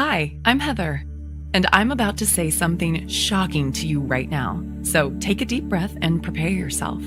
Hi, I'm Heather, and I'm about to say something shocking to you right now. So take a deep breath and prepare yourself.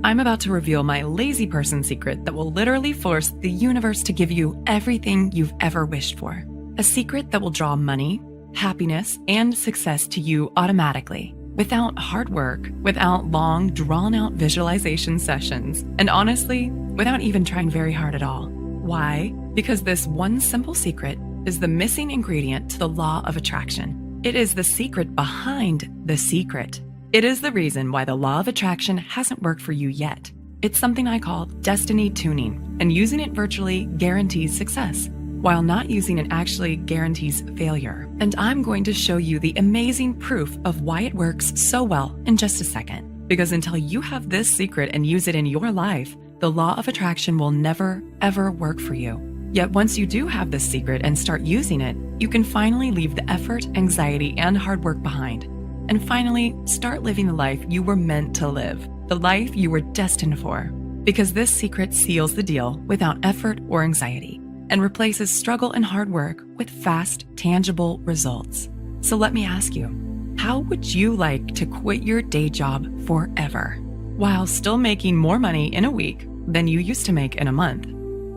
I'm about to reveal my lazy person secret that will literally force the universe to give you everything you've ever wished for. A secret that will draw money, happiness, and success to you automatically, without hard work, without long, drawn-out visualization sessions, and honestly, without even trying very hard at all. Why? Because this one simple secret is the missing ingredient to the law of attraction. It is the secret behind the secret. It is the reason why the law of attraction hasn't worked for you yet. It's something I call destiny tuning, and using it virtually guarantees success, while not using it actually guarantees failure. And I'm going to show you the amazing proof of why it works so well in just a second. Because until you have this secret and use it in your life, the law of attraction will never, ever work for you. Yet once you do have this secret and start using it, you can finally leave the effort, anxiety, and hard work behind. And finally, start living the life you were meant to live, the life you were destined for. Because this secret seals the deal without effort or anxiety and replaces struggle and hard work with fast, tangible results. So let me ask you, how would you like to quit your day job forever while still making more money in a week than you used to make in a month?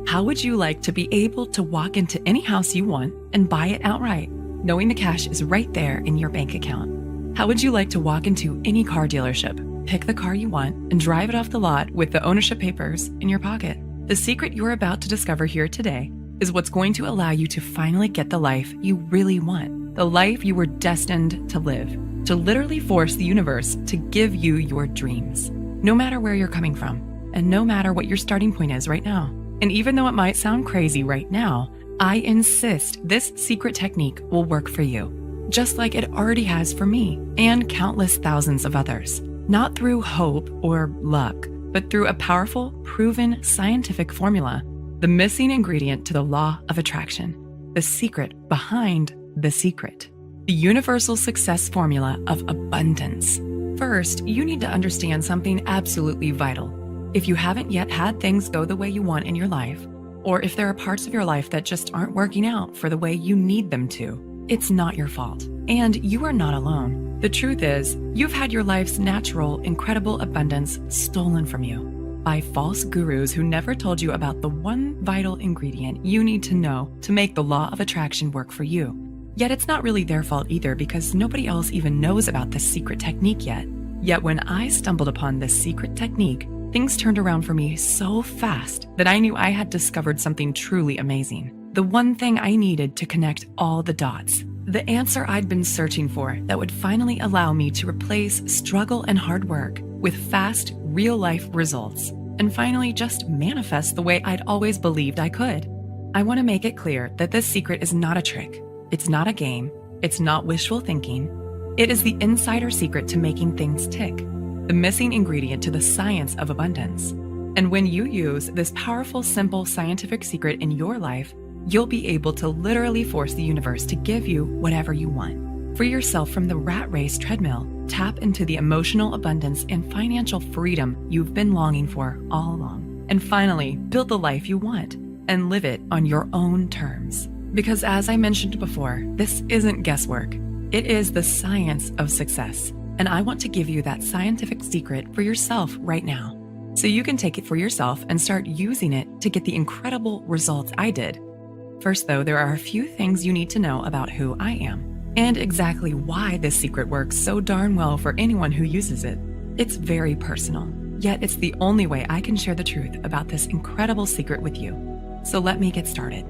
How would you like to be able to walk into any house you want and buy it outright, knowing the cash is right there in your bank account? How would you like to walk into any car dealership, pick the car you want, and drive it off the lot with the ownership papers in your pocket? The secret you're about to discover here today is what's going to allow you to finally get the life you really want, the life you were destined to live, to literally force the universe to give you your dreams, no matter where you're coming from, and no matter what your starting point is right now. And even though it might sound crazy right now, I insist this secret technique will work for you, just like it already has for me and countless thousands of others. Not through hope or luck, but through a powerful, proven scientific formula, the missing ingredient to the law of attraction, the secret behind the secret, the universal success formula of abundance. First, you need to understand something absolutely vital. If you haven't yet had things go the way you want in your life, or if there are parts of your life that just aren't working out for the way you need them to, it's not your fault. And you are not alone. The truth is, you've had your life's natural, incredible abundance stolen from you by false gurus who never told you about the one vital ingredient you need to know to make the law of attraction work for you. Yet it's not really their fault either, because nobody else even knows about this secret technique yet. Yet when I stumbled upon this secret technique, things turned around for me so fast that I knew I had discovered something truly amazing. The one thing I needed to connect all the dots. The answer I'd been searching for that would finally allow me to replace struggle and hard work with fast, real-life results, and finally just manifest the way I'd always believed I could. I want to make it clear that this secret is not a trick. It's not a game. It's not wishful thinking. It is the insider secret to making things tick, the missing ingredient to the science of abundance. And when you use this powerful, simple scientific secret in your life, you'll be able to literally force the universe to give you whatever you want. Free yourself from the rat race treadmill. Tap into the emotional abundance and financial freedom you've been longing for all along. And finally, build the life you want and live it on your own terms. Because as I mentioned before, this isn't guesswork. It is the science of success. And I want to give you that scientific secret for yourself right now, so you can take it for yourself and start using it to get the incredible results I did. First though, there are a few things you need to know about who I am, and exactly why this secret works so darn well for anyone who uses it. It's very personal, yet it's the only way I can share the truth about this incredible secret with you. So let me get started.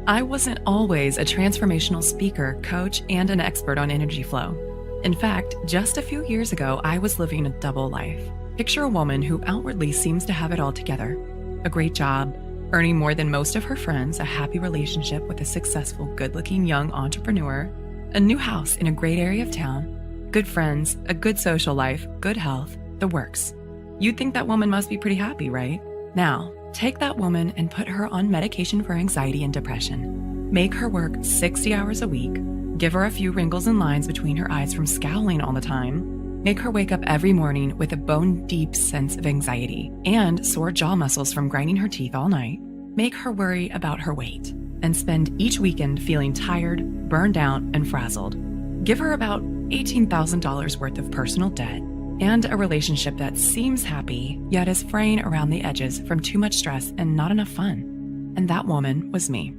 I wasn't always a transformational speaker, coach, and an expert on energy flow. In fact, just a few years ago, I was living a double life. Picture a woman who outwardly seems to have it all together. A great job, earning more than most of her friends, a happy relationship with a successful, good-looking young entrepreneur, a new house in a great area of town, good friends, a good social life, good health, the works. You'd think that woman must be pretty happy, right? Now, take that woman and put her on medication for anxiety and depression. Make her work 60 hours a week. Give her a few wrinkles and lines between her eyes from scowling all the time. Make her wake up every morning with a bone-deep sense of anxiety and sore jaw muscles from grinding her teeth all night. Make her worry about her weight. and spend each weekend feeling tired, burned out, and frazzled. Give her about $18,000 worth of personal debt and a relationship that seems happy, yet is fraying around the edges from too much stress and not enough fun. And that woman was me,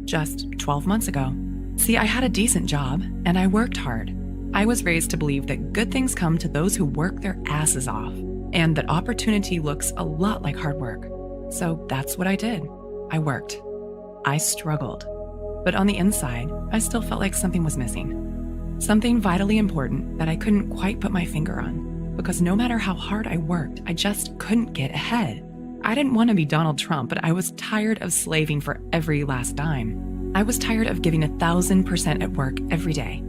just 12 months ago. See, I had a decent job, and I worked hard. I was raised to believe that good things come to those who work their asses off, and that opportunity looks a lot like hard work. So that's what I did. I worked. I struggled. But on the inside, I still felt like something was missing. Something vitally important that I couldn't quite put my finger on, because no matter how hard I worked, I just couldn't get ahead. I didn't want to be Donald Trump, but I was tired of slaving for every last dime. I was tired of giving 1,000% at work every day.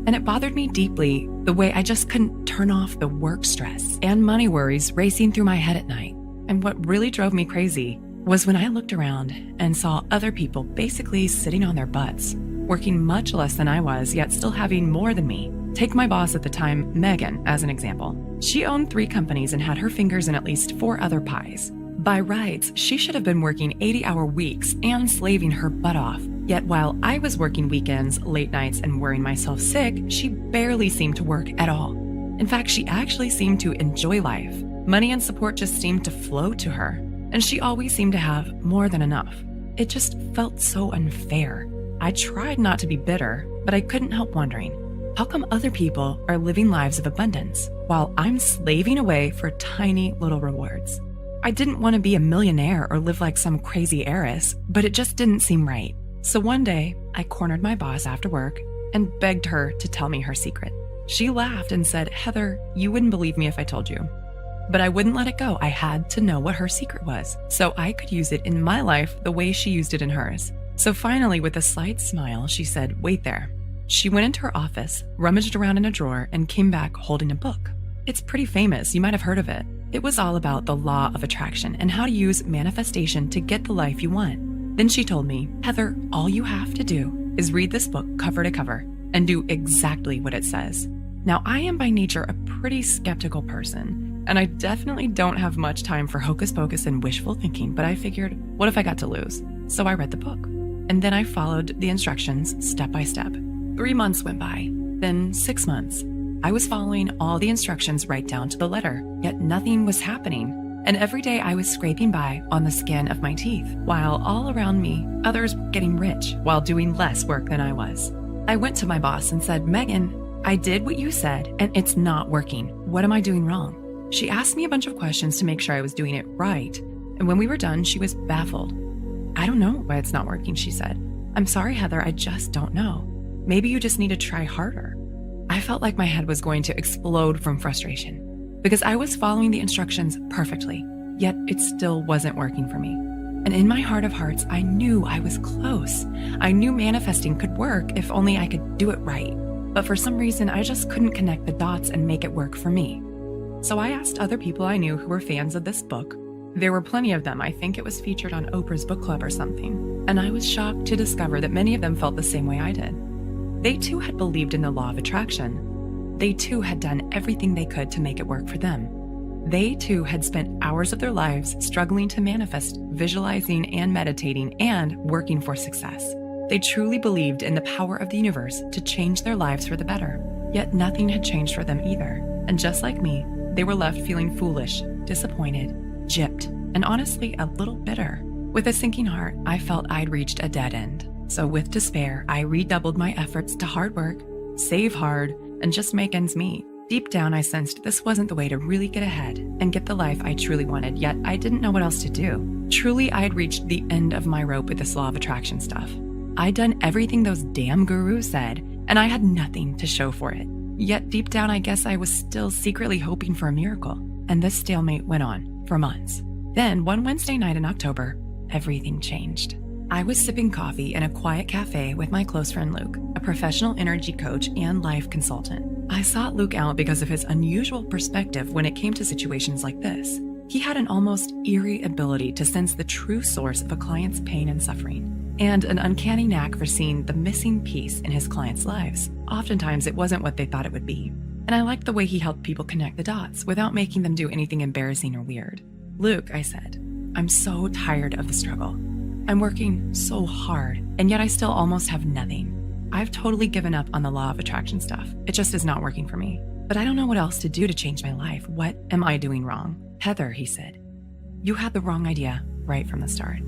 And it bothered me deeply the way I just couldn't turn off the work stress and money worries racing through my head at night. And what really drove me crazy was when I looked around and saw other people basically sitting on their butts, working much less than I was, yet still having more than me. Take my boss at the time, Megan, as an example. She owned 3 companies and had her fingers in at least 4 other pies. By rights, she should have been working 80-hour weeks and slaving her butt off. Yet while I was working weekends, late nights, and worrying myself sick, she barely seemed to work at all. In fact, she actually seemed to enjoy life. Money and support just seemed to flow to her, and she always seemed to have more than enough. It just felt so unfair. I tried not to be bitter, but I couldn't help wondering, how come other people are living lives of abundance while I'm slaving away for tiny little rewards? I didn't want to be a millionaire or live like some crazy heiress, but it just didn't seem right. So one day, I cornered my boss after work and begged her to tell me her secret. She laughed and said, "Heather, you wouldn't believe me if I told you." But I wouldn't let it go. I had to know what her secret was, so I could use it in my life the way she used it in hers. So finally, with a slight smile, she said, "Wait there." She went into her office, rummaged around in a drawer, and came back holding a book. It's pretty famous. You might have heard of it. It was all about the law of attraction and how to use manifestation to get the life you want. Then she told me, "Heather, all you have to do is read this book cover to cover and do exactly what it says." Now, I am by nature a pretty skeptical person, and I definitely don't have much time for hocus pocus and wishful thinking, but I figured, what if I got to lose? So I read the book, and then I followed the instructions step by step. 3 months went by, then 6 months. I was following all the instructions right down to the letter, yet nothing was happening. And every day I was scraping by on the skin of my teeth, while all around me, others were getting rich while doing less work than I was. I went to my boss and said, "Megan, I did what you said, and it's not working. What am I doing wrong?" She asked me a bunch of questions to make sure I was doing it right. And when we were done, she was baffled. "I don't know why it's not working," she said. "I'm sorry, Heather, I just don't know. Maybe you just need to try harder." I felt like my head was going to explode from frustration because I was following the instructions perfectly, yet it still wasn't working for me. And in my heart of hearts, I knew I was close. I knew manifesting could work if only I could do it right. But for some reason, I just couldn't connect the dots and make it work for me. So I asked other people I knew who were fans of this book. There were plenty of them. I think it was featured on Oprah's book club or something. And I was shocked to discover that many of them felt the same way I did. They too had believed in the law of attraction. They too had done everything they could to make it work for them. They too had spent hours of their lives struggling to manifest, visualizing and meditating and working for success. They truly believed in the power of the universe to change their lives for the better. Yet nothing had changed for them either. And just like me, they were left feeling foolish, disappointed, gypped, and honestly a little bitter. With a sinking heart, I felt I'd reached a dead end. So with despair, I redoubled my efforts to hard work, save hard, and just make ends meet. Deep down, I sensed this wasn't the way to really get ahead and get the life I truly wanted, yet I didn't know what else to do. Truly, I had reached the end of my rope with this law of attraction stuff. I'd done everything those damn gurus said, and I had nothing to show for it. Yet deep down, I guess I was still secretly hoping for a miracle, and this stalemate went on for months. Then, one Wednesday night in October, everything changed. I was sipping coffee in a quiet cafe with my close friend Luke, a professional energy coach and life consultant. I sought Luke out because of his unusual perspective when it came to situations like this. He had an almost eerie ability to sense the true source of a client's pain and suffering, and an uncanny knack for seeing the missing piece in his clients' lives. Oftentimes, it wasn't what they thought it would be. And I liked the way he helped people connect the dots without making them do anything embarrassing or weird. "Luke," I said, "I'm so tired of the struggle. I'm working so hard, and yet I still almost have nothing. I've totally given up on the law of attraction stuff. It just is not working for me. But I don't know what else to do to change my life. What am I doing wrong? Heather, he said, you had the wrong idea right from the start.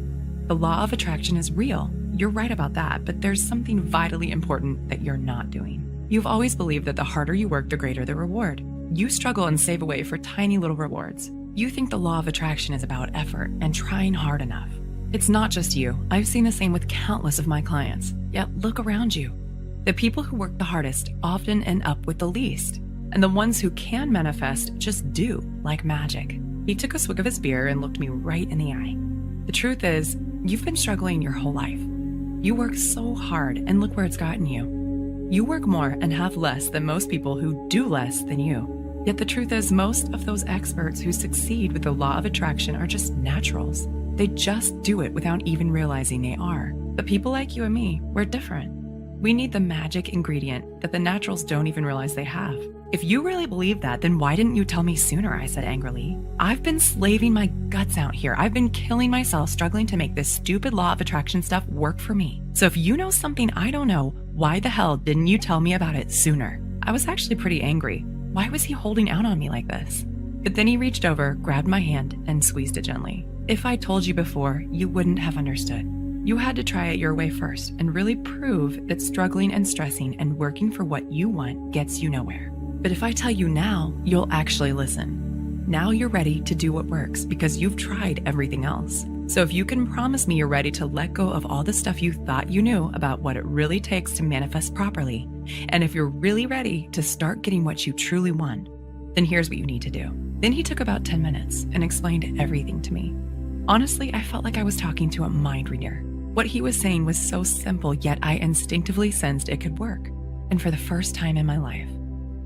The law of attraction is real. You're right about that, but there's something vitally important that you're not doing. You've always believed that the harder you work, the greater the reward. You struggle and save away for tiny little rewards. You think the law of attraction is about effort and trying hard enough. It's not just you. I've seen the same with countless of my clients. Yet look around you. The people who work the hardest often end up with the least. And the ones who can manifest just do, like magic. He took a swig of his beer and looked me right in the eye. The truth is, you've been struggling your whole life. You work so hard, and look where it's gotten you. You work more and have less than most people who do less than you. Yet the truth is, most of those experts who succeed with the law of attraction are just naturals. They just do it without even realizing they are. But people like you and me, we're different. We need the magic ingredient that the naturals don't even realize they have. If you really believe that, then why didn't you tell me sooner? I said angrily. I've been slaving my guts out here. I've been killing myself struggling to make this stupid law of attraction stuff work for me. So if you know something I don't know, why the hell didn't you tell me about it sooner? I was actually pretty angry. Why was he holding out on me like this? But then he reached over, grabbed my hand, and squeezed it gently. If I told you before, you wouldn't have understood. You had to try it your way first and really prove that struggling and stressing and working for what you want gets you nowhere. But if I tell you now, you'll actually listen. Now you're ready to do what works because you've tried everything else. So if you can promise me you're ready to let go of all the stuff you thought you knew about what it really takes to manifest properly, and if you're really ready to start getting what you truly want, then here's what you need to do. Then he took about 10 minutes and explained everything to me. Honestly, I felt like I was talking to a mind reader. What he was saying was so simple, yet I instinctively sensed it could work. And for the first time in my life,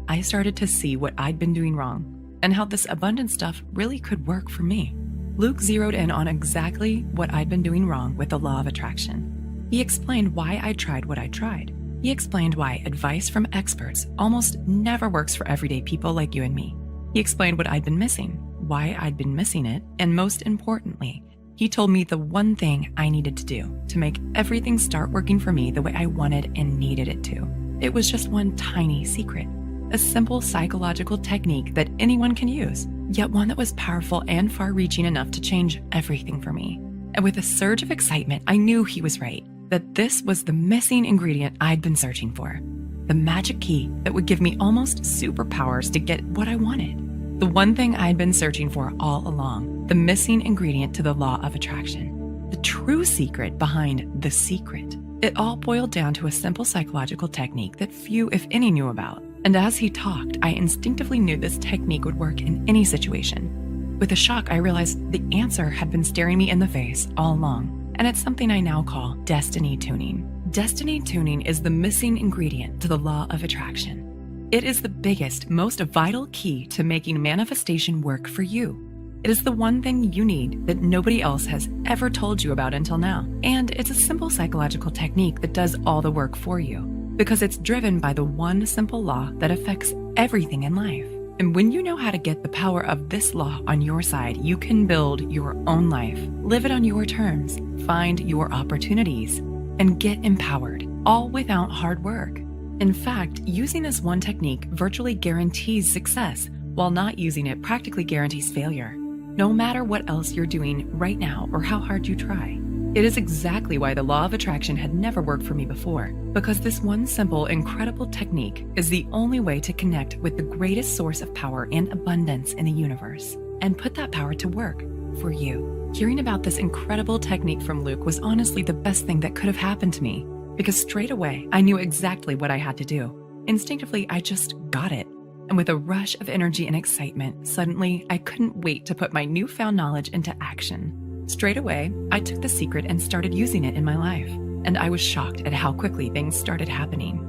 I started to see what I'd been doing wrong and how this abundant stuff really could work for me. Luke zeroed in on exactly what I'd been doing wrong with the law of attraction. He explained why I tried what I tried. He explained why advice from experts almost never works for everyday people like you and me. He explained what I'd been missing, why I'd been missing it, and most importantly, he told me the one thing I needed to do to make everything start working for me the way I wanted and needed it to. It was just one tiny secret. A simple psychological technique that anyone can use, yet one that was powerful and far-reaching enough to change everything for me. And with a surge of excitement, I knew he was right, that this was the missing ingredient I'd been searching for. The magic key that would give me almost superpowers to get what I wanted. The one thing I'd been searching for all along, the missing ingredient to the law of attraction. The true secret behind the secret. It all boiled down to a simple psychological technique that few, if any, knew about. And as he talked, I instinctively knew this technique would work in any situation. With a shock, I realized the answer had been staring me in the face all along, and it's something I now call destiny tuning. Destiny tuning is the missing ingredient to the law of attraction. It is the biggest, most vital key to making manifestation work for you. It is the one thing you need that nobody else has ever told you about until now. And it's a simple psychological technique that does all the work for you, because it's driven by the one simple law that affects everything in life. And when you know how to get the power of this law on your side, you can build your own life, live it on your terms, find your opportunities, and get empowered, all without hard work. In fact, using this one technique virtually guarantees success, while not using it practically guarantees failure, no matter what else you're doing right now or how hard you try. It is exactly why the law of attraction had never worked for me before, because this one simple, incredible technique is the only way to connect with the greatest source of power and abundance in the universe, and put that power to work for you. Hearing about this incredible technique from Luke was honestly the best thing that could have happened to me, because straight away, I knew exactly what I had to do. Instinctively, I just got it. And with a rush of energy and excitement, suddenly I couldn't wait to put my newfound knowledge into action. Straight away, I took the secret and started using it in my life. And I was shocked at how quickly things started happening.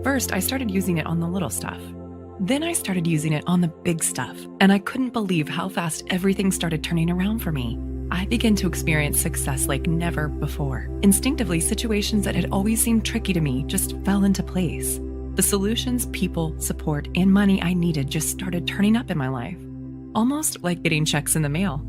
First, I started using it on the little stuff. Then I started using it on the big stuff. And I couldn't believe how fast everything started turning around for me. I began to experience success like never before. Instinctively, situations that had always seemed tricky to me just fell into place. The solutions, people, support, and money I needed just started turning up in my life, almost like getting checks in the mail.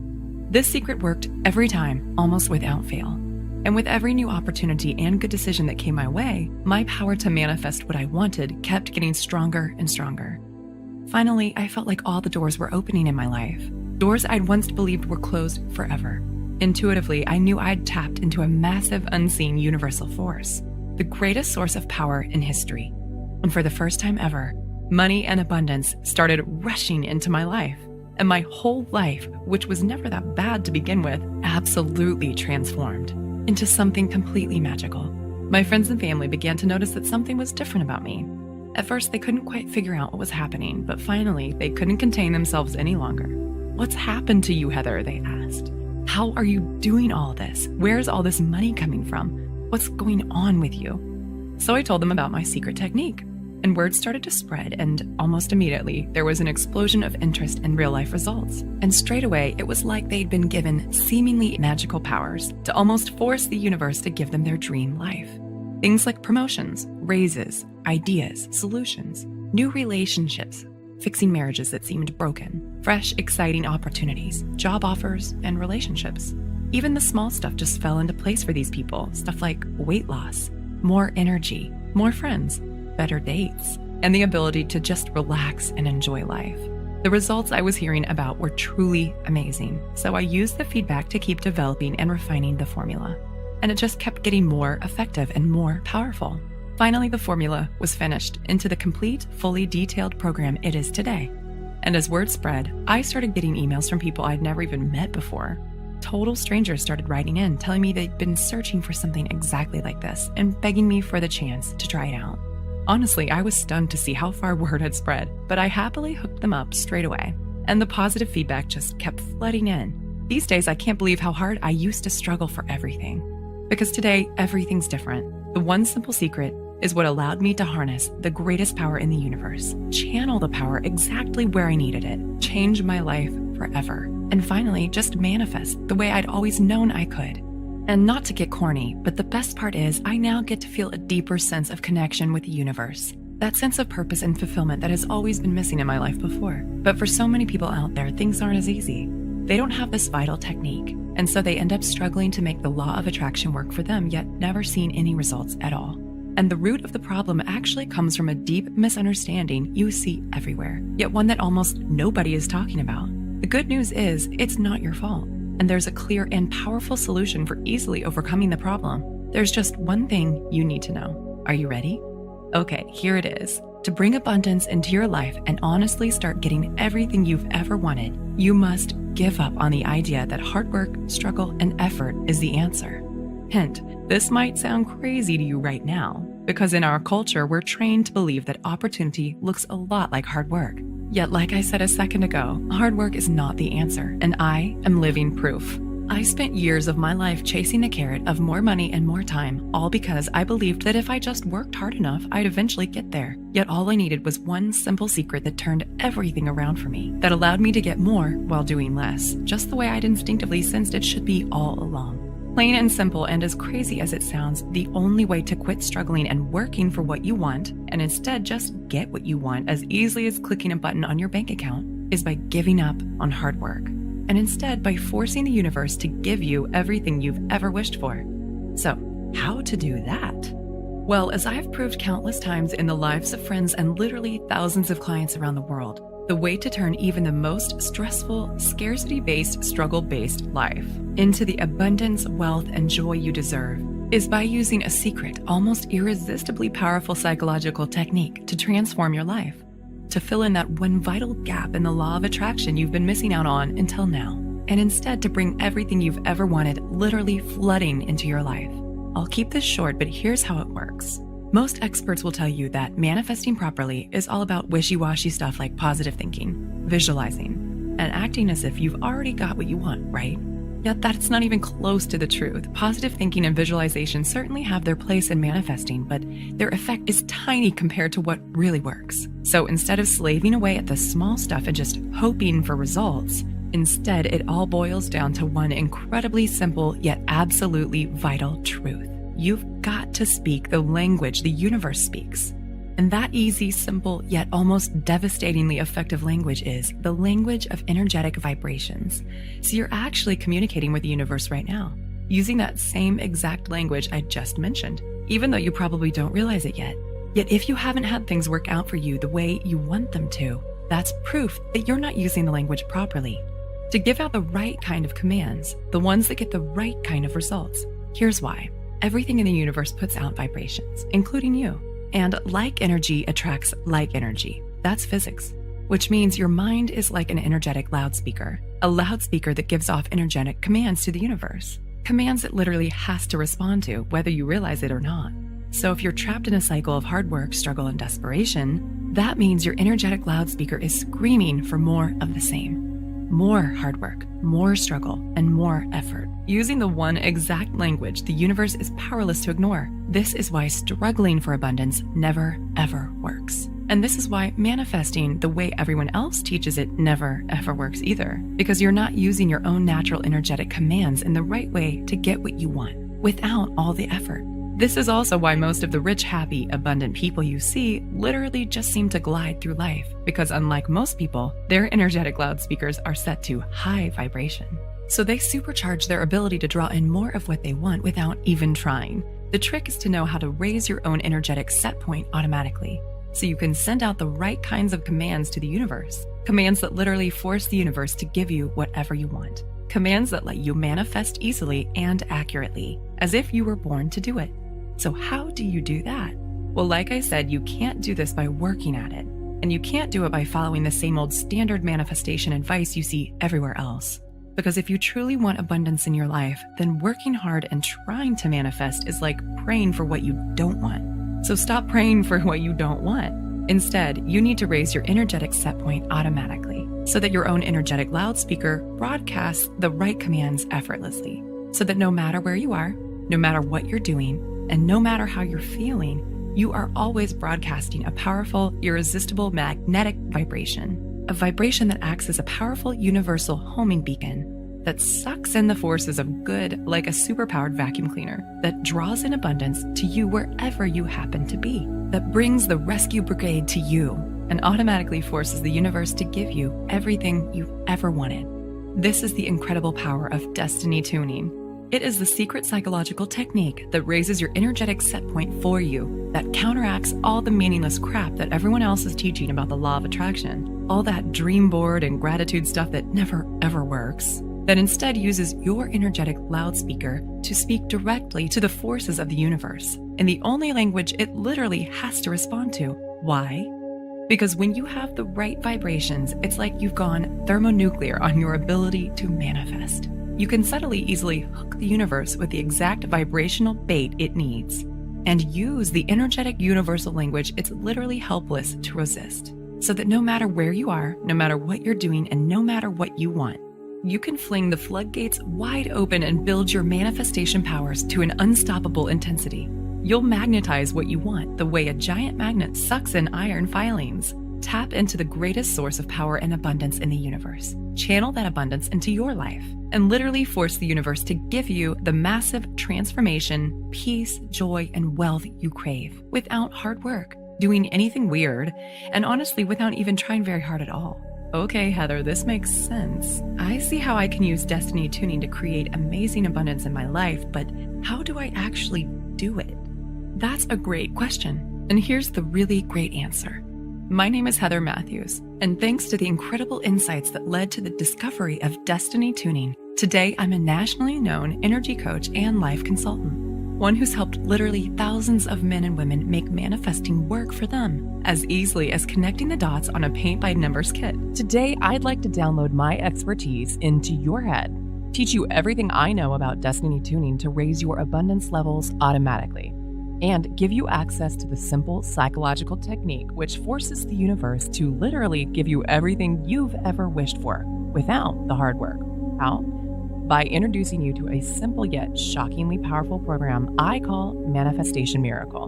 This secret worked every time, almost without fail. And with every new opportunity and good decision that came my way, my power to manifest what I wanted kept getting stronger and stronger. Finally, I felt like all the doors were opening in my life. Doors I'd once believed were closed forever. Intuitively, I knew I'd tapped into a massive, unseen universal force, the greatest source of power in history. And for the first time ever, money and abundance started rushing into my life. And my whole life, which was never that bad to begin with, absolutely transformed into something completely magical. My friends and family began to notice that something was different about me. At first, they couldn't quite figure out what was happening, but finally, they couldn't contain themselves any longer. "What's happened to you, Heather?" they asked. "How are you doing all this? Where's all this money coming from? What's going on with you?" So I told them about my secret technique, and word started to spread, and almost immediately, there was an explosion of interest in real-life results. And straight away, it was like they'd been given seemingly magical powers to almost force the universe to give them their dream life. Things like promotions, raises, ideas, solutions, new relationships, fixing marriages that seemed broken, fresh, exciting opportunities, job offers, and relationships. Even the small stuff just fell into place for these people, stuff like weight loss, more energy, more friends, better dates, and the ability to just relax and enjoy life. The results I was hearing about were truly amazing, so I used the feedback to keep developing and refining the formula. And it just kept getting more effective and more powerful. Finally, the formula was finished into the complete, fully detailed program it is today. And as word spread, I started getting emails from people I'd never even met before. Total strangers started writing in, telling me they'd been searching for something exactly like this and begging me for the chance to try it out. Honestly, I was stunned to see how far word had spread, but I happily hooked them up straight away. And the positive feedback just kept flooding in. These days, I can't believe how hard I used to struggle for everything. Because today, everything's different. The one simple secret is what allowed me to harness the greatest power in the universe, channel the power exactly where I needed it, change my life forever, and finally just manifest the way I'd always known I could. And not to get corny, but the best part is I now get to feel a deeper sense of connection with the universe. That sense of purpose and fulfillment that has always been missing in my life before. But for so many people out there, things aren't as easy. They don't have this vital technique, and so they end up struggling to make the law of attraction work for them, yet never seeing any results at all. And the root of the problem actually comes from a deep misunderstanding you see everywhere, yet one that almost nobody is talking about. The good news is, it's not your fault, and there's a clear and powerful solution for easily overcoming the problem. There's just one thing you need to know. Are you ready? Okay, here it is. To bring abundance into your life and honestly start getting everything you've ever wanted, you must give up on the idea that hard work, struggle, and effort is the answer. Hint, this might sound crazy to you right now, because in our culture, we're trained to believe that opportunity looks a lot like hard work. Yet, like I said a second ago, hard work is not the answer, and I am living proof. I spent years of my life chasing the carrot of more money and more time, all because I believed that if I just worked hard enough, I'd eventually get there. Yet all I needed was one simple secret that turned everything around for me, that allowed me to get more while doing less, just the way I'd instinctively sensed it should be all along. Plain and simple, and as crazy as it sounds, the only way to quit struggling and working for what you want, and instead just get what you want as easily as clicking a button on your bank account, is by giving up on hard work. And instead by forcing the universe to give you everything you've ever wished for. So, how to do that? Well, as I have proved countless times in the lives of friends and literally thousands of clients around the world, the way to turn even the most stressful, scarcity-based, struggle-based life into the abundance, wealth, and joy you deserve is by using a secret, almost irresistibly powerful psychological technique to transform your life, to fill in that one vital gap in the law of attraction you've been missing out on until now, and instead to bring everything you've ever wanted literally flooding into your life. I'll keep this short, but here's how it works. Most experts will tell you that manifesting properly is all about wishy-washy stuff like positive thinking, visualizing, and acting as if you've already got what you want, right? Yet that's not even close to the truth. Positive thinking and visualization certainly have their place in manifesting, but their effect is tiny compared to what really works. So instead of slaving away at the small stuff and just hoping for results, instead it all boils down to one incredibly simple yet absolutely vital truth. You've got to speak the language the universe speaks. And that easy, simple, yet almost devastatingly effective language is the language of energetic vibrations. So you're actually communicating with the universe right now. using that same exact language I just mentioned, even though you probably don't realize it yet. Yet if you haven't had things work out for you the way you want them to, that's proof that you're not using the language properly. To give out the right kind of commands, the ones that get the right kind of results. Here's why. Everything in the universe puts out vibrations, including you. And like energy attracts like energy. That's physics. Which means your mind is like an energetic loudspeaker, a loudspeaker that gives off energetic commands to the universe. Commands it literally has to respond to, whether you realize it or not. So if you're trapped in a cycle of hard work, struggle, and desperation, that means your energetic loudspeaker is screaming for more of the same. More hard work, more struggle, and more effort. Using the one exact language the universe is powerless to ignore. This is why struggling for abundance never, ever works. And this is why manifesting the way everyone else teaches it never, ever works either. Because you're not using your own natural energetic commands in the right way to get what you want, without all the effort. This is also why most of the rich, happy, abundant people you see literally just seem to glide through life, because unlike most people, their energetic loudspeakers are set to high vibration. So they supercharge their ability to draw in more of what they want without even trying. The trick is to know how to raise your own energetic set point automatically, so you can send out the right kinds of commands to the universe. Commands that literally force the universe to give you whatever you want. Commands that let you manifest easily and accurately, as if you were born to do it. So how do you do that? Well, like I said, you can't do this by working at it. And you can't do it by following the same old standard manifestation advice you see everywhere else. Because if you truly want abundance in your life, then working hard and trying to manifest is like praying for what you don't want. So stop praying for what you don't want. Instead, you need to raise your energetic set point automatically, so that your own energetic loudspeaker broadcasts the right commands effortlessly. So that no matter where you are, no matter what you're doing, and no matter how you're feeling, you are always broadcasting a powerful, irresistible magnetic vibration. A vibration that acts as a powerful universal homing beacon that sucks in the forces of good like a superpowered vacuum cleaner, that draws in abundance to you wherever you happen to be, that brings the rescue brigade to you and automatically forces the universe to give you everything you've ever wanted. This is the incredible power of destiny tuning. It is the secret psychological technique that raises your energetic set point for you, that counteracts all the meaningless crap that everyone else is teaching about the law of attraction, all that dream board and gratitude stuff that never ever works, that instead uses your energetic loudspeaker to speak directly to the forces of the universe in the only language it literally has to respond to. Why? Because when you have the right vibrations, it's like you've gone thermonuclear on your ability to manifest. You can subtly, easily hook the universe with the exact vibrational bait it needs and use the energetic universal language it's literally helpless to resist. So that no matter where you are, no matter what you're doing, and no matter what you want, you can fling the floodgates wide open and build your manifestation powers to an unstoppable intensity. You'll magnetize what you want the way a giant magnet sucks in iron filings. Tap into the greatest source of power and abundance in the universe. Channel that abundance into your life and literally force the universe to give you the massive transformation, peace, joy, and wealth you crave without hard work, doing anything weird, and honestly without even trying very hard at all. Okay, Heather, this makes sense. I see how I can use destiny tuning to create amazing abundance in my life, but how do I actually do it? That's a great question, and here's the really great answer. My name is Heather Matthews, and thanks to the incredible insights that led to the discovery of destiny tuning, today I'm a nationally known energy coach and life consultant, one who's helped literally thousands of men and women make manifesting work for them as easily as connecting the dots on a paint-by-numbers kit. Today, I'd like to download my expertise into your head, teach you everything I know about destiny tuning to raise your abundance levels automatically, and give you access to the simple psychological technique which forces the universe to literally give you everything you've ever wished for without the hard work. How? By introducing you to a simple yet shockingly powerful program I call Manifestation Miracle.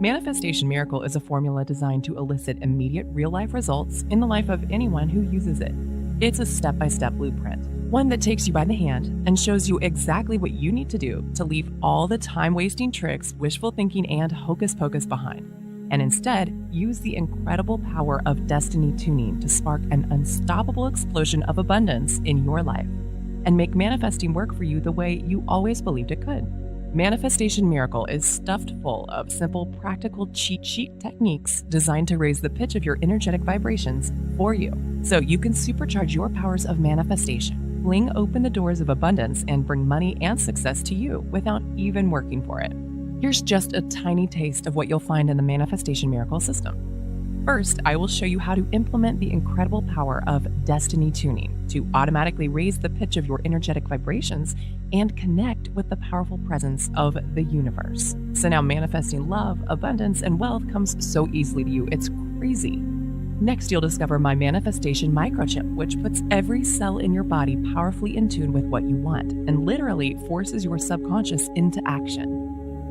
Manifestation Miracle is a formula designed to elicit immediate real-life results in the life of anyone who uses it. It's a step-by-step blueprint, one that takes you by the hand and shows you exactly what you need to do to leave all the time-wasting tricks, wishful thinking, and hocus pocus behind, and instead use the incredible power of destiny tuning to spark an unstoppable explosion of abundance in your life. and make manifesting work for you the way you always believed it could. Manifestation Miracle is stuffed full of simple, practical cheat sheet techniques designed to raise the pitch of your energetic vibrations for you, so you can supercharge your powers of manifestation, fling open the doors of abundance, and bring money and success to you without even working for it. Here's just a tiny taste of what you'll find in the Manifestation Miracle system. First, I will show you how to implement the incredible power of destiny tuning to automatically raise the pitch of your energetic vibrations and connect with the powerful presence of the universe. So now manifesting love, abundance, and wealth comes so easily to you, it's crazy. Next, you'll discover my manifestation microchip, which puts every cell in your body powerfully in tune with what you want and literally forces your subconscious into action.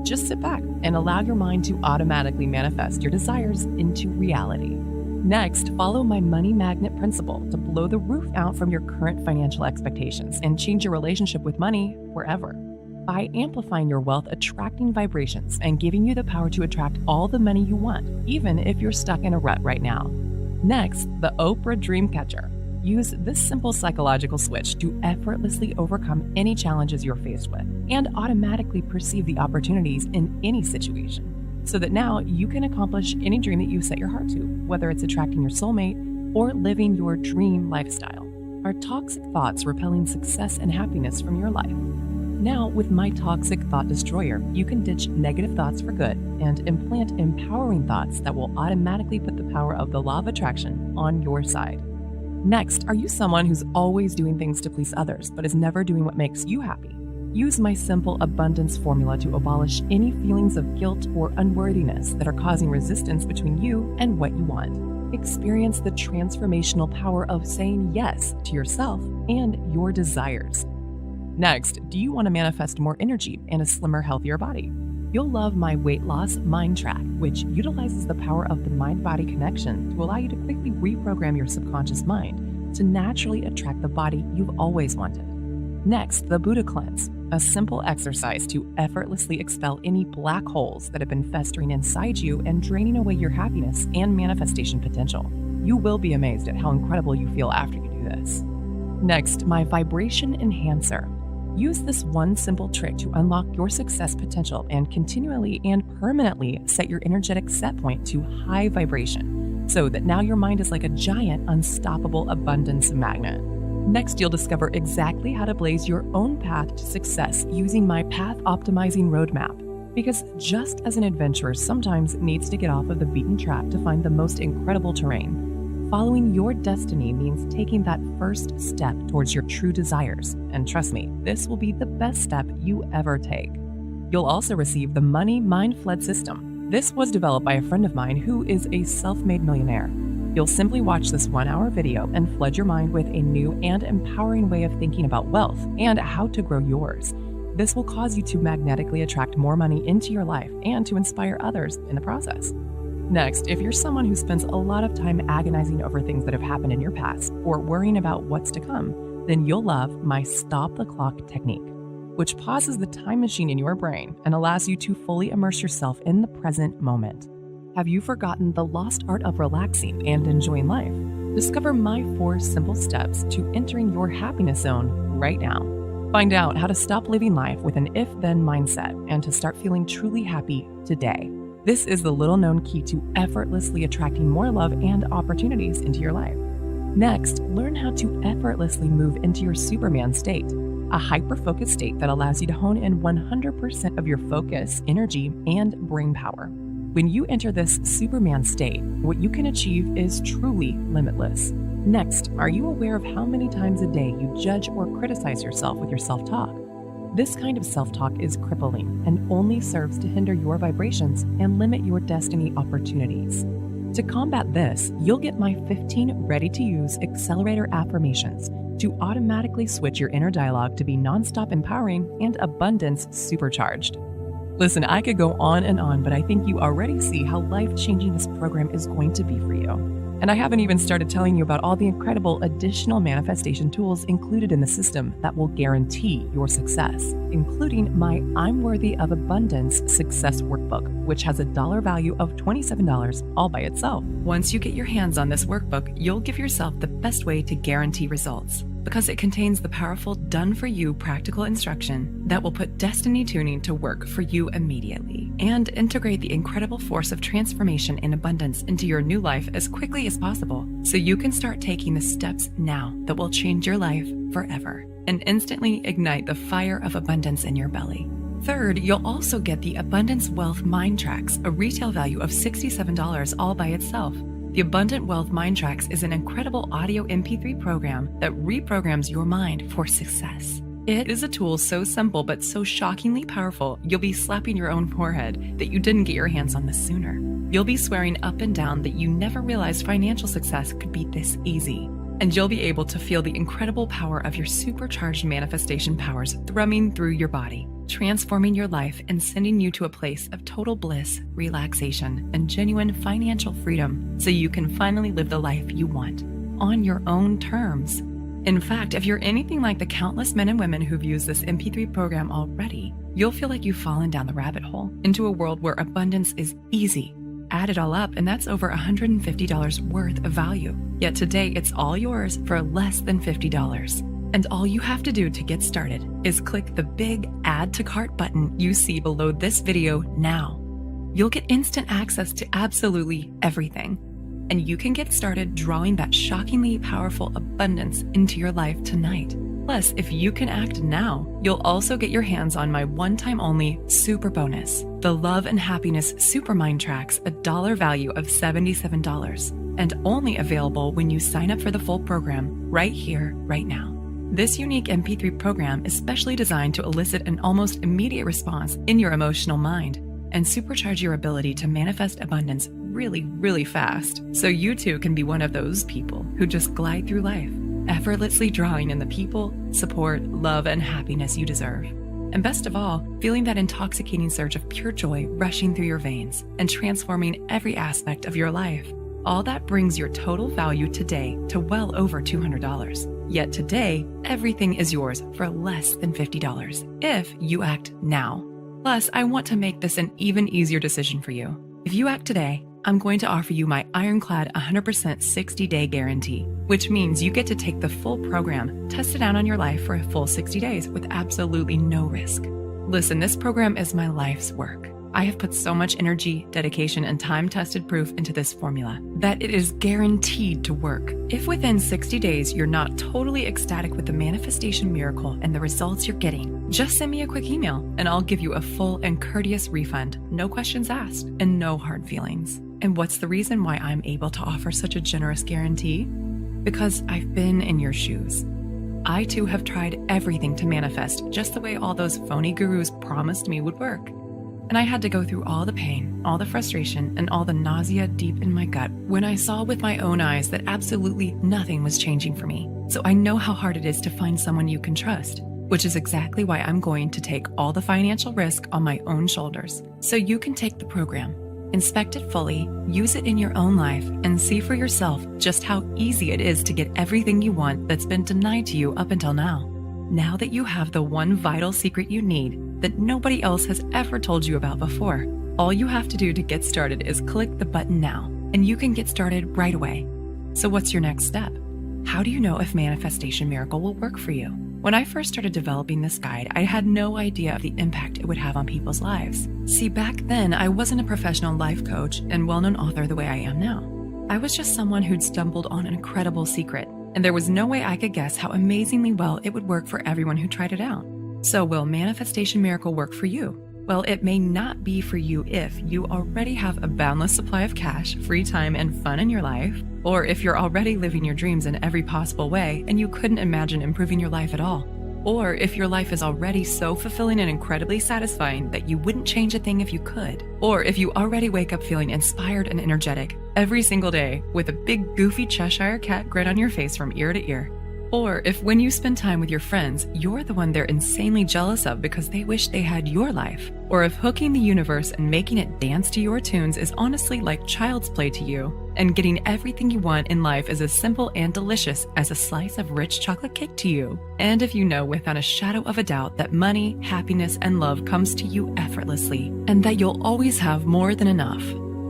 Just sit back and allow your mind to automatically manifest your desires into reality. Next, follow my money magnet principle to blow the roof out from your current financial expectations and change your relationship with money forever. By amplifying your wealth attracting vibrations and giving you the power to attract all the money you want, even if you're stuck in a rut right now. Next, the Oprah Dreamcatcher. Use this simple psychological switch to effortlessly overcome any challenges you're faced with and automatically perceive the opportunities in any situation, so that now you can accomplish any dream that you set your heart to, whether it's attracting your soulmate or living your dream lifestyle. Are toxic thoughts repelling success and happiness from your life? Now, with my Toxic Thought Destroyer, you can ditch negative thoughts for good and implant empowering thoughts that will automatically put the power of the law of attraction on your side. Next, are you someone who's always doing things to please others but is never doing what makes you happy? Use my simple abundance formula to abolish any feelings of guilt or unworthiness that are causing resistance between you and what you want. Experience the transformational power of saying yes to yourself and your desires. Next, do you want to manifest more energy and a slimmer, healthier body? You'll love my weight loss mind track, which utilizes the power of the mind-body connection to allow you to quickly reprogram your subconscious mind to naturally attract the body you've always wanted. Next, the Buddha Cleanse, a simple exercise to effortlessly expel any black holes that have been festering inside you and draining away your happiness and manifestation potential. You will be amazed at how incredible you feel after you do this. Next, my Vibration Enhancer. Use this one simple trick to unlock your success potential and continually and permanently set your energetic set point to high vibration, so that now your mind is like a giant, unstoppable abundance magnet. Next, you'll discover exactly how to blaze your own path to success using my Path Optimizing Roadmap. Because just as an adventurer sometimes needs to get off of the beaten track to find the most incredible terrain, following your destiny means taking that first step towards your true desires. And trust me, this will be the best step you ever take. You'll also receive the Money Mind Flood System. This was developed by a friend of mine who is a self-made millionaire. You'll simply watch this 1-hour video and flood your mind with a new and empowering way of thinking about wealth and how to grow yours. This will cause you to magnetically attract more money into your life and to inspire others in the process. Next, if you're someone who spends a lot of time agonizing over things that have happened in your past or worrying about what's to come, then you'll love my Stop the Clock technique, which pauses the time machine in your brain and allows you to fully immerse yourself in the present moment. Have you forgotten the lost art of relaxing and enjoying life? Discover my 4 simple steps to entering your happiness zone right now. Find out how to stop living life with an if-then mindset and to start feeling truly happy today. This is the little-known key to effortlessly attracting more love and opportunities into your life. Next, learn how to effortlessly move into your Superman state, a hyper-focused state that allows you to hone in 100% of your focus, energy, and brain power. When you enter this Superman state, what you can achieve is truly limitless. Next, are you aware of how many times a day you judge or criticize yourself with your self-talk? This kind of self-talk is crippling and only serves to hinder your vibrations and limit your destiny opportunities. To combat this, you'll get my 15 ready-to-use accelerator affirmations to automatically switch your inner dialogue to be nonstop empowering and abundance supercharged. Listen, I could go on and on, but I think you already see how life-changing this program is going to be for you. And I haven't even started telling you about all the incredible additional manifestation tools included in the system that will guarantee your success, including my I'm Worthy of Abundance Success Workbook, which has a dollar value of $27 all by itself. Once you get your hands on this workbook, you'll give yourself the best way to guarantee results. because it contains the powerful done-for-you practical instruction that will put Destiny Tuning to work for you immediately and integrate the incredible force of transformation and abundance into your new life as quickly as possible, so you can start taking the steps now that will change your life forever and instantly ignite the fire of abundance in your belly. Third, you'll also get the Abundance Wealth Mind Tracks, a retail value of $67 all by itself. The Abundant Wealth Mind Tracks is an incredible audio MP3 program that reprograms your mind for success. It is a tool so simple but so shockingly powerful, you'll be slapping your own forehead that you didn't get your hands on this sooner. You'll be swearing up and down that you never realized financial success could be this easy. And you'll be able to feel the incredible power of your supercharged manifestation powers thrumming through your body, transforming your life and sending you to a place of total bliss, relaxation, and genuine financial freedom so you can finally live the life you want on your own terms. In fact, if you're anything like the countless men and women who've used this MP3 program already, you'll feel like you've fallen down the rabbit hole into a world where abundance is easy. Add it all up, and that's over $150 worth of value. Yet today, it's all yours for less than $50. And all you have to do to get started is click the big Add to Cart button you see below this video now. You'll get instant access to absolutely everything. And you can get started drawing that shockingly powerful abundance into your life tonight. Plus, if you can act now, you'll also get your hands on my one-time only super bonus, the Love and Happiness Super Mind Tracks, a dollar value of $77, and only available when you sign up for the full program right here, right now. This unique MP3 program is specially designed to elicit an almost immediate response in your emotional mind and supercharge your ability to manifest abundance really, really fast, so you too can be one of those people who just glide through life, effortlessly drawing in the people, support, love, and happiness you deserve. And best of all, feeling that intoxicating surge of pure joy rushing through your veins and transforming every aspect of your life. All that brings your total value today to well over $200. Yet today, everything is yours for less than $50 if you act now. Plus, I want to make this an even easier decision for you. If you act today, I'm going to offer you my ironclad 100% 60-day guarantee, which means you get to take the full program, test it out on your life for a full 60 days with absolutely no risk. Listen, this program is my life's work. I have put so much energy, dedication, and time-tested proof into this formula that it is guaranteed to work. If within 60 days you're not totally ecstatic with the manifestation miracle and the results you're getting, just send me a quick email and I'll give you a full and courteous refund, no questions asked, and no hard feelings. And what's the reason why I'm able to offer such a generous guarantee? Because I've been in your shoes. I too have tried everything to manifest just the way all those phony gurus promised me would work. And I had to go through all the pain, all the frustration, and all the nausea deep in my gut when I saw with my own eyes that absolutely nothing was changing for me. So I know how hard it is to find someone you can trust, which is exactly why I'm going to take all the financial risk on my own shoulders. So you can take the program, inspect it fully, use it in your own life, and see for yourself just how easy it is to get everything you want that's been denied to you up until now. Now that you have the one vital secret you need that nobody else has ever told you about before, all you have to do to get started is click the button now, and you can get started right away. So what's your next step? How do you know if Manifestation Miracle will work for you? When I first started developing this guide, I had no idea of the impact it would have on people's lives. See, back then, I wasn't a professional life coach and well-known author the way I am now. I was just someone who'd stumbled on an incredible secret, and there was no way I could guess how amazingly well it would work for everyone who tried it out. So will Manifestation Miracle work for you? Well, it may not be for you if you already have a boundless supply of cash, free time, and fun in your life, or if you're already living your dreams in every possible way and you couldn't imagine improving your life at all, or if your life is already so fulfilling and incredibly satisfying that you wouldn't change a thing if you could, or if you already wake up feeling inspired and energetic every single day with a big goofy Cheshire cat grin on your face from ear to ear. Or if when you spend time with your friends, you're the one they're insanely jealous of because they wish they had your life. Or if hooking the universe and making it dance to your tunes is honestly like child's play to you, and getting everything you want in life is as simple and delicious as a slice of rich chocolate cake to you. And if you know without a shadow of a doubt that money, happiness, and love comes to you effortlessly, and that you'll always have more than enough.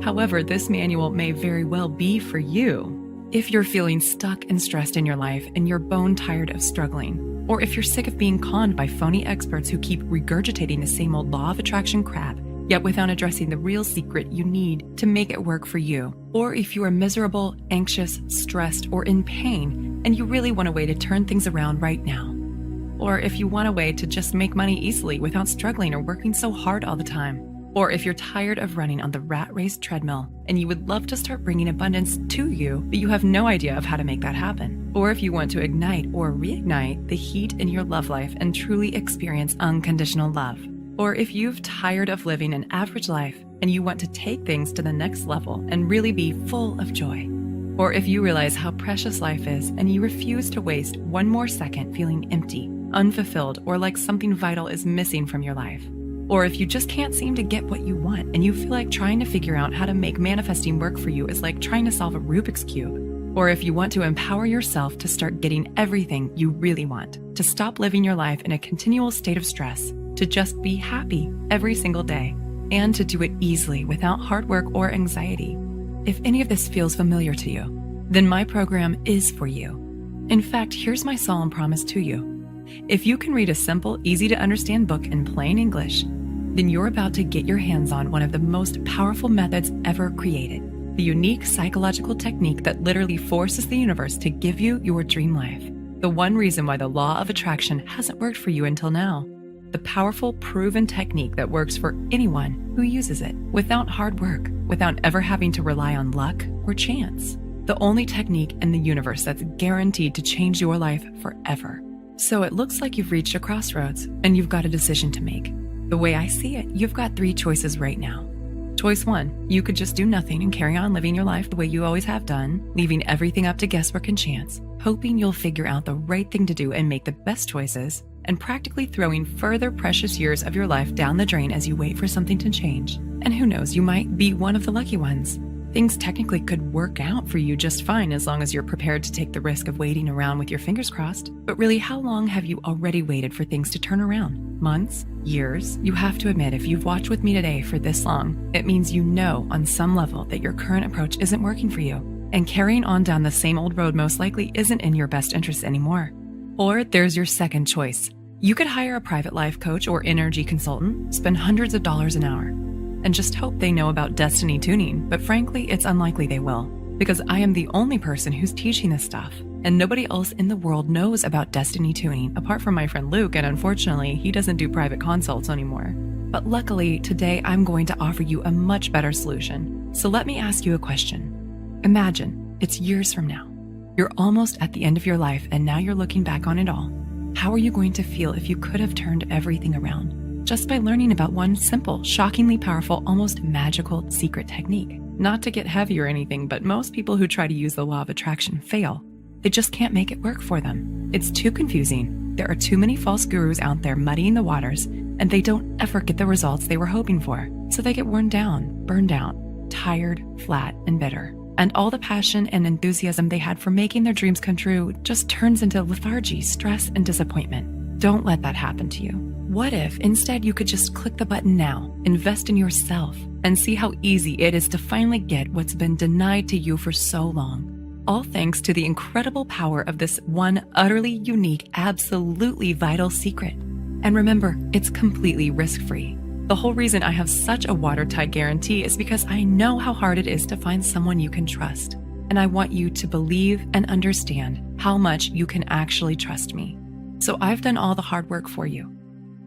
However, this manual may very well be for you. If you're feeling stuck and stressed in your life and you're bone tired of struggling, or if you're sick of being conned by phony experts who keep regurgitating the same old law of attraction crap, yet without addressing the real secret you need to make it work for you, or if you are miserable, anxious, stressed, or in pain, and you really want a way to turn things around right now, or if you want a way to just make money easily without struggling or working so hard all the time, or if you're tired of running on the rat race treadmill and you would love to start bringing abundance to you, but you have no idea of how to make that happen, or if you want to ignite or reignite the heat in your love life and truly experience unconditional love, or if you've tired of living an average life and you want to take things to the next level and really be full of joy, or if you realize how precious life is and you refuse to waste one more second feeling empty, unfulfilled, or like something vital is missing from your life. Or if you just can't seem to get what you want and you feel like trying to figure out how to make manifesting work for you is like trying to solve a Rubik's Cube. Or if you want to empower yourself to start getting everything you really want, to stop living your life in a continual state of stress, to just be happy every single day, and to do it easily without hard work or anxiety. If any of this feels familiar to you, then my program is for you. In fact, here's my solemn promise to you. If you can read a simple, easy to understand book in plain English, then you're about to get your hands on one of the most powerful methods ever created, the unique psychological technique that literally forces the universe to give you your dream life. The one reason why the law of attraction hasn't worked for you until now. The powerful, proven technique that works for anyone who uses it, without hard work, without ever having to rely on luck or chance. The only technique in the universe that's guaranteed to change your life forever. So it looks like you've reached a crossroads and you've got a decision to make. The way I see it, you've got 3 choices right now. Choice 1, you could just do nothing and carry on living your life the way you always have done, leaving everything up to guesswork and chance, hoping you'll figure out the right thing to do and make the best choices, and practically throwing further precious years of your life down the drain as you wait for something to change. And who knows, you might be one of the lucky ones. Things technically could work out for you just fine as long as you're prepared to take the risk of waiting around with your fingers crossed. But really, how long have you already waited for things to turn around? Months? Years? You have to admit, if you've watched with me today for this long, it means you know on some level that your current approach isn't working for you. And carrying on down the same old road most likely isn't in your best interest anymore. Or there's your second choice. You could hire a private life coach or energy consultant, spend hundreds of dollars an hour, and just hope they know about destiny tuning, but frankly, it's unlikely they will, because I am the only person who's teaching this stuff, and nobody else in the world knows about destiny tuning apart from my friend Luke, and unfortunately, he doesn't do private consults anymore. But luckily, today I'm going to offer you a much better solution. So let me ask you a question. Imagine it's years from now. You're almost at the end of your life, and now you're looking back on it all. How are you going to feel if you could have turned everything around? Just by learning about one simple, shockingly powerful, almost magical secret technique. Not to get heavy or anything, but most people who try to use the law of attraction fail. They just can't make it work for them. It's too confusing. There are too many false gurus out there muddying the waters, and they don't ever get the results they were hoping for. So they get worn down, burned out, tired, flat, and bitter. And all the passion and enthusiasm they had for making their dreams come true just turns into lethargy, stress, and disappointment. Don't let that happen to you. What if instead you could just click the button now, invest in yourself, and see how easy it is to finally get what's been denied to you for so long? All thanks to the incredible power of this one utterly unique, absolutely vital secret. And remember, it's completely risk-free. The whole reason I have such a watertight guarantee is because I know how hard it is to find someone you can trust. And I want you to believe and understand how much you can actually trust me. So I've done all the hard work for you.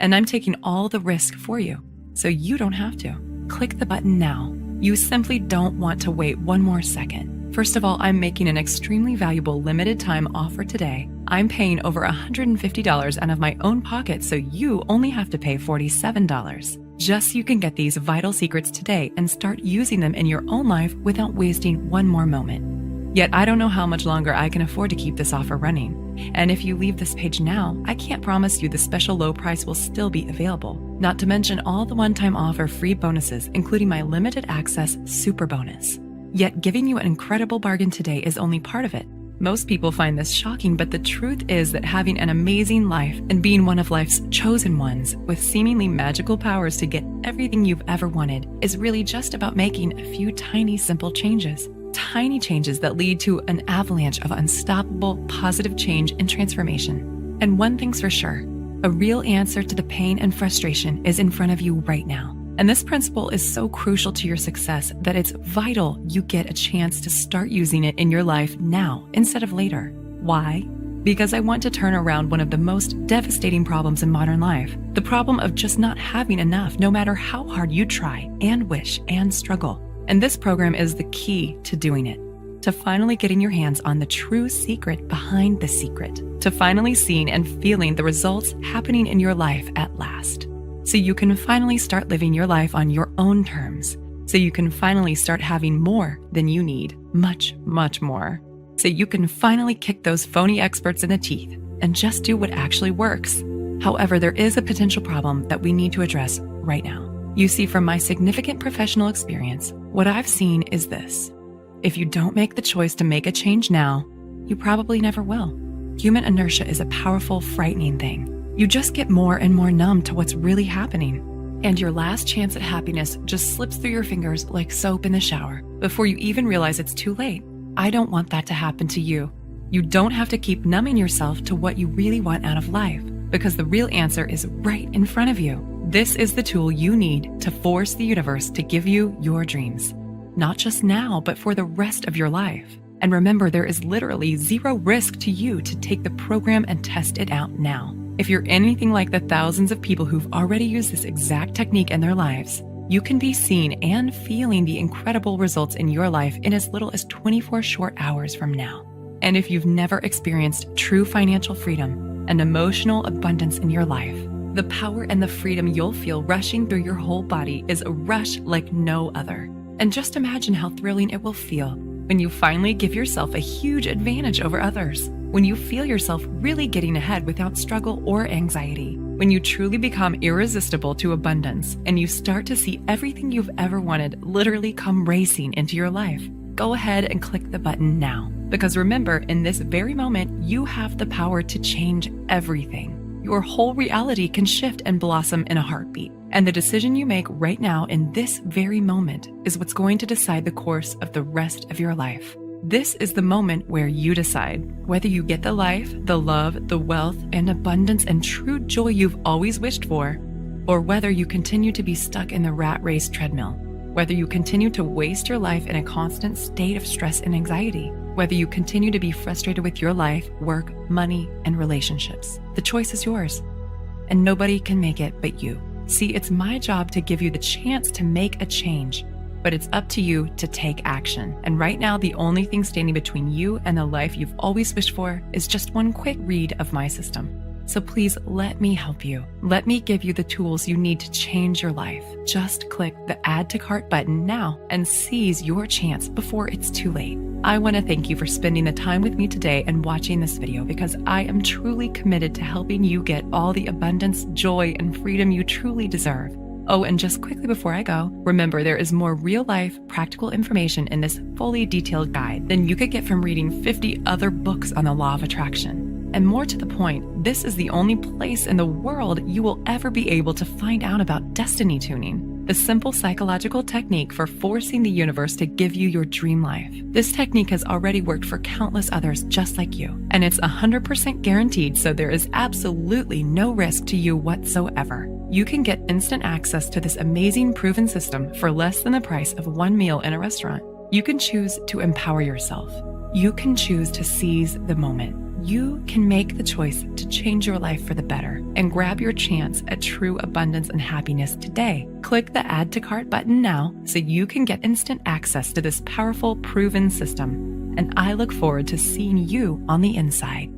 And I'm taking all the risk for you, so you don't have to. Click the button now. You simply don't want to wait one more second. First of all, I'm making an extremely valuable limited time offer today. I'm paying over $150 out of my own pocket, so you only have to pay $47. Just so you can get these vital secrets today and start using them in your own life without wasting one more moment. Yet I don't know how much longer I can afford to keep this offer running. And if you leave this page now, I can't promise you the special low price will still be available. Not to mention all the one-time offer free bonuses, including my limited access super bonus. Yet giving you an incredible bargain today is only part of it. Most people find this shocking, but the truth is that having an amazing life and being one of life's chosen ones with seemingly magical powers to get everything you've ever wanted is really just about making a few tiny, simple changes. tiny changes that lead to an avalanche of unstoppable positive change and transformation. And one thing's for sure, a real answer to the pain and frustration is in front of you right now. And this principle is so crucial to your success that it's vital you get a chance to start using it in your life now instead of later. Why? Because I want to turn around one of the most devastating problems in modern life, the problem of just not having enough no matter how hard you try and wish and struggle. And this program is the key to doing it, to finally getting your hands on the true secret behind the secret, to finally seeing and feeling the results happening in your life at last. So you can finally start living your life on your own terms. So you can finally start having more than you need, much, much more. So you can finally kick those phony experts in the teeth and just do what actually works. However, there is a potential problem that we need to address right now. You see, from my significant professional experience, what I've seen is this. If you don't make the choice to make a change now, you probably never will. Human inertia is a powerful, frightening thing. You just get more and more numb to what's really happening. And your last chance at happiness just slips through your fingers like soap in the shower before you even realize it's too late. I don't want that to happen to you. You don't have to keep numbing yourself to what you really want out of life, because the real answer is right in front of you. This is the tool you need to force the universe to give you your dreams. Not just now, but for the rest of your life. And remember, there is literally zero risk to you to take the program and test it out now. If you're anything like the thousands of people who've already used this exact technique in their lives, you can be seeing and feeling the incredible results in your life in as little as 24 short hours from now. And if you've never experienced true financial freedom and emotional abundance in your life, the power and the freedom you'll feel rushing through your whole body is a rush like no other. And just imagine how thrilling it will feel when you finally give yourself a huge advantage over others, when you feel yourself really getting ahead without struggle or anxiety, when you truly become irresistible to abundance and you start to see everything you've ever wanted literally come racing into your life. Go ahead and click the button now, because remember, in this very moment, you have the power to change everything. Your whole reality can shift and blossom in a heartbeat. And the decision you make right now in this very moment is what's going to decide the course of the rest of your life. This is the moment where you decide whether you get the life, the love, the wealth, and abundance and true joy you've always wished for, or whether you continue to be stuck in the rat race treadmill, whether you continue to waste your life in a constant state of stress and anxiety, whether you continue to be frustrated with your life, work, money, and relationships. The choice is yours, and nobody can make it but you. See, it's my job to give you the chance to make a change, but it's up to you to take action. And right now, the only thing standing between you and the life you've always wished for is just one quick read of my system. So please let me help you. Let me give you the tools you need to change your life. Just click the Add to Cart button now and seize your chance before it's too late. I want to thank you for spending the time with me today and watching this video, because I am truly committed to helping you get all the abundance, joy, and freedom you truly deserve. Oh, and just quickly before I go, remember there is more real-life, practical information in this fully detailed guide than you could get from reading 50 other books on the law of attraction. And more to the point, this is the only place in the world you will ever be able to find out about destiny tuning, the simple psychological technique for forcing the universe to give you your dream life. This technique has already worked for countless others just like you, and it's 100% guaranteed, so there is absolutely no risk to you whatsoever. You can get instant access to this amazing proven system for less than the price of one meal in a restaurant. You can choose to empower yourself. You can choose to seize the moment. You can make the choice to change your life for the better and grab your chance at true abundance and happiness today. Click the Add to Cart button now so you can get instant access to this powerful, proven system. And I look forward to seeing you on the inside.